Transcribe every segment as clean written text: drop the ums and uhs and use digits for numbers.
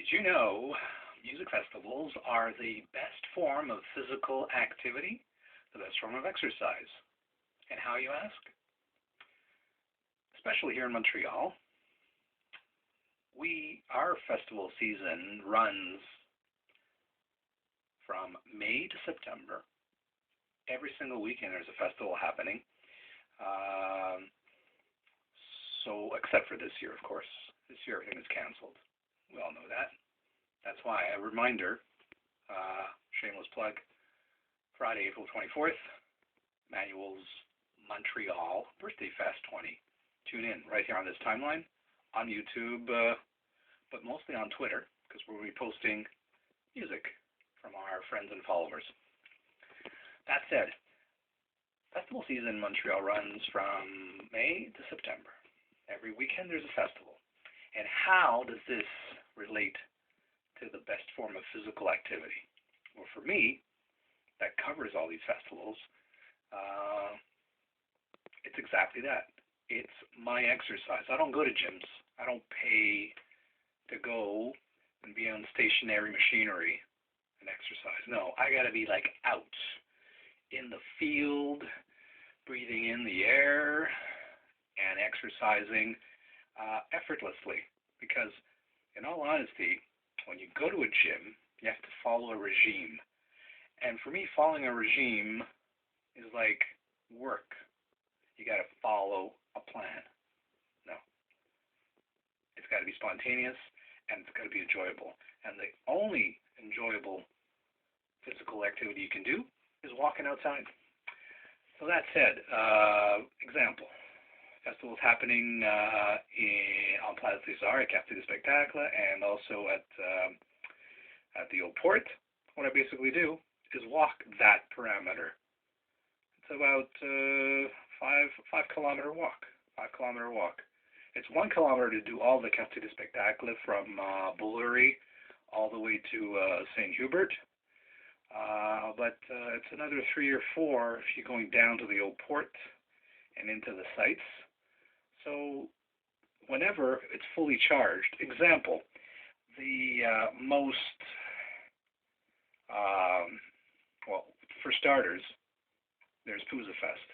Did you know music festivals are the best form of physical activity, the best form of exercise? And how, you ask? Especially here in Montreal, our festival season runs from May to September. Every single weekend there's a festival happening. So, except for this year, of course. This year everything is canceled. We all know that. That's why a reminder, shameless plug, Friday, April 24th, Manuel's Montreal Birthday Fest 20. Tune in right here on this timeline, on YouTube, but mostly on Twitter, because we'll be posting music from our friends and followers. That said, festival season in Montreal runs from May to September. Every weekend there's a festival. And how does this relate to the best form of physical activity? Well, for me, that covers all these festivals. It's exactly that. It's my exercise. I don't go to gyms. I don't pay to go and be on stationary machinery and exercise. No, I got to be like out in the field, breathing in the air and exercising effortlessly. Because in all honesty, when you go to a gym, you have to follow a regime. And for me, following a regime is like work. You got to follow a plan. No. It's got to be spontaneous, and it's got to be enjoyable. And the only enjoyable physical activity you can do is walking outside. So that said, example, festivals happening on Place des Arts, at Quartier du Spectacle, and also at the Old Port. What I basically do is walk that parameter. It's about 5-kilometer walk. 5-kilometer walk. It's 1 kilometer to do all the Quartier du Spectacle from Boulerie all the way to St. Hubert. But it's another 3 or 4 if you're going down to the Old Port and into the sites. So whenever it's fully charged, example, the for starters, there's Pouza Fest.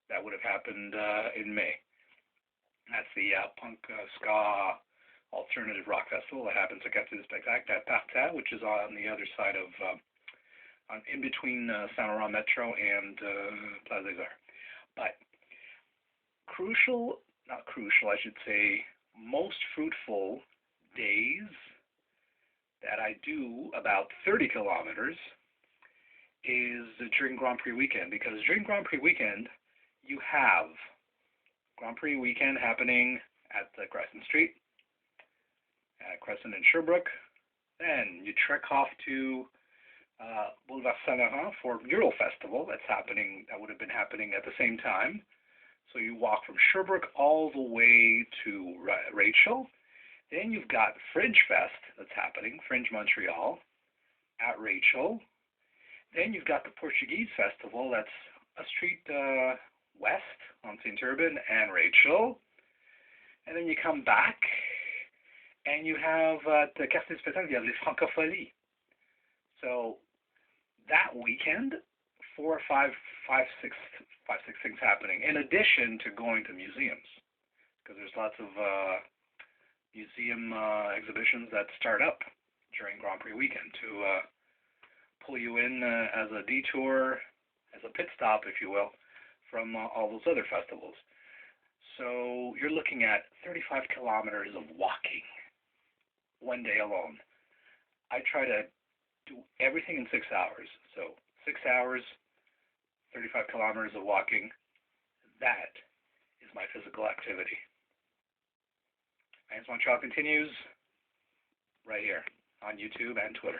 That would have happened in May. That's the punk ska alternative rock festival that happens at Quartier du Spectacle at Parterre, which is on the other side of, in between Saint Laurent Metro and Place des Arts. But I should say, most fruitful days that I do about 30 kilometers is during Grand Prix weekend, because during Grand Prix weekend, you have Grand Prix weekend happening at the Crescent Street, Crescent and Sherbrooke. Then you trek off to Boulevard Saint-Laurent for Mural Festival that would have been happening at the same time. So you walk from Sherbrooke all the way to Rachel. Then you've got Fringe Fest that's happening, Fringe Montreal, at Rachel. Then you've got the Portuguese Festival that's a street west on St. Urban and Rachel. And then you come back and you have the Quartier du Spectacle, you have les Francopholies. So that weekend, 4 or 5, 6 things happening, in addition to going to museums, because there's lots of museum exhibitions that start up during Grand Prix weekend to pull you in as a detour, as a pit stop, if you will, from all those other festivals. So you're looking at 35 kilometers of walking one day alone. I try to do everything in 6 hours. So 6 hours, 35 kilometers of walking, that is my physical activity. Montreal continues right here on YouTube and Twitter.